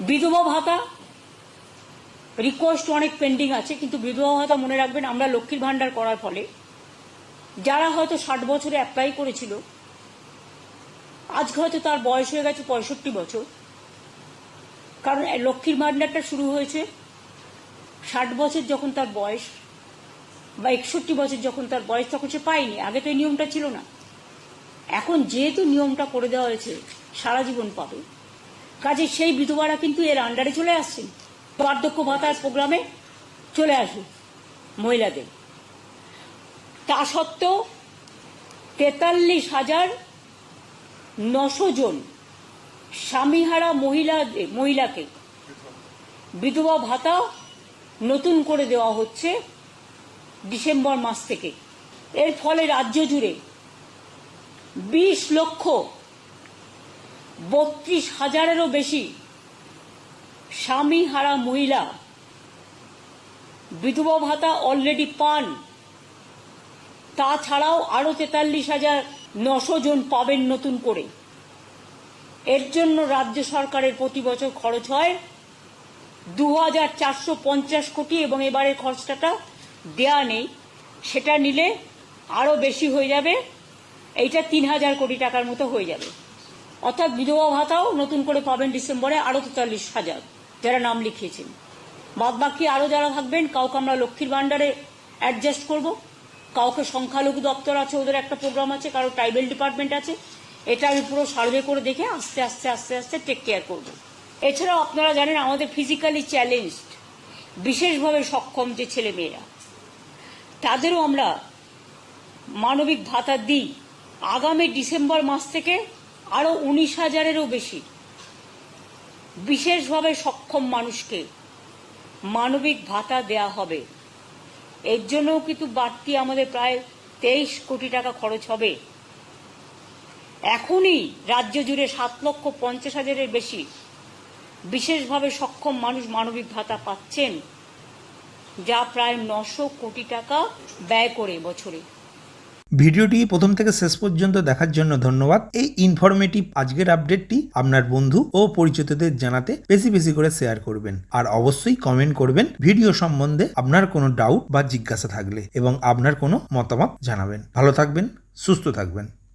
বিধবা ভাতা রিকোয়েস্ট অনেক পেন্ডিং আছে, কিন্তু বিধবা ভাতা মনে রাখবেন আমরা লক্ষ্মীর ভান্ডার করার ফলে যারা হয়তো 60 বছরে অ্যাপ্লাই করেছিল, আজকে হয়তো তার বয়স হয়ে গেছে 65 বছর, কারণ লক্ষ্মীর ভান্ডারটা শুরু হয়েছে 60 বছর যখন তার বয়স বা 61 বছর যখন তার বয়স, তখন সে পায়নি। আগে তো এই নিয়মটা ছিল না। এখন যেহেতু নিয়মটা করে দেওয়া হয়েছে সারা জীবন পাবে, কাজে সেই বিধবারা কিন্তু এর আন্ডারে চলে আসছেন। বার্ধক্য ভাতার প্রোগ্রামে চলে আসবে মহিলাদের। তা সত্ত্বেও 43,900 জন স্বামীহারা মহিলাকে বিধবা ভাতা নতুন করে দেওয়া হচ্ছে ডিসেম্বর মাস থেকে। এর ফলে রাজ্য জুড়ে 20,32,000-এরও বেশি স্বামীহারা মহিলা বিধবা ভাতা অলরেডি পান। তাছাড়াও আরো 43,900 জন পাবেন নতুন করে। এর জন্য রাজ্য সরকারের প্রতি বছর খরচ হয় 2,450 কোটি, এবং এবারের খরচটা দেয়া নেই, সেটা নিলে আরো বেশি হয়ে যাবে, এইটা 3,000 কোটি টাকার মতো হয়ে যাবে। অর্থাৎ বিধবা ভাতাও নতুন করে পাবেন ডিসেম্বরে আরো 43,000 যারা নাম লিখিয়েছেন। বাদ বাকি আরো যারা থাকবেন, কাউকে আমরা লক্ষ্মীর ভান্ডারে অ্যাডজাস্ট করব, কাউকে সংখ্যালঘু দপ্তর আছে, ওদের একটা প্রোগ্রাম আছে, কারো ট্রাইবেল ডিপার্টমেন্ট আছে। এটা আমি পুরো সার্ভে করে দেখে আস্তে আস্তে আস্তে আস্তে টেক কেয়ার করব। এছাড়াও আপনারা জানেন আমাদের ফিজিক্যালি চ্যালেঞ্জড, বিশেষভাবে সক্ষম যে ছেলে মেয়েরা, তাদেরও আমরা মানবিক ভাতা দিই। আগামী ডিসেম্বর মাস থেকে আরো 19,000-এরও বেশি বিশেষভাবে সক্ষম মানুষকে মানবিক ভাতা দেয়া হবে। এর জন্যও কিন্তু বাড়তি আমাদের প্রায় 23 কোটি টাকা খরচ হবে। এখনই রাজ্য জুড়ে 7,50,000-এর বেশি বিশেষভাবে সক্ষম মানুষ মানবিক ভাতা পাচ্ছেন, যা প্রায় 900 কোটি টাকা ব্যয় করে বছরে। ভিডিওটি প্রথম থেকে শেষ পর্যন্ত দেখার জন্য ধন্যবাদ। এই ইনফরমেটিভ আজকের আপডেটটি আপনার বন্ধু ও পরিচিতদের জানাতে বেশি বেশি করে শেয়ার করবেন, আর অবশ্যই কমেন্ট করবেন ভিডিও সম্বন্ধে আপনার কোনো ডাউট বা জিজ্ঞাসা থাকলে, এবং আপনার কোনো মতামত জানাবেন। ভালো থাকবেন, সুস্থ থাকবেন।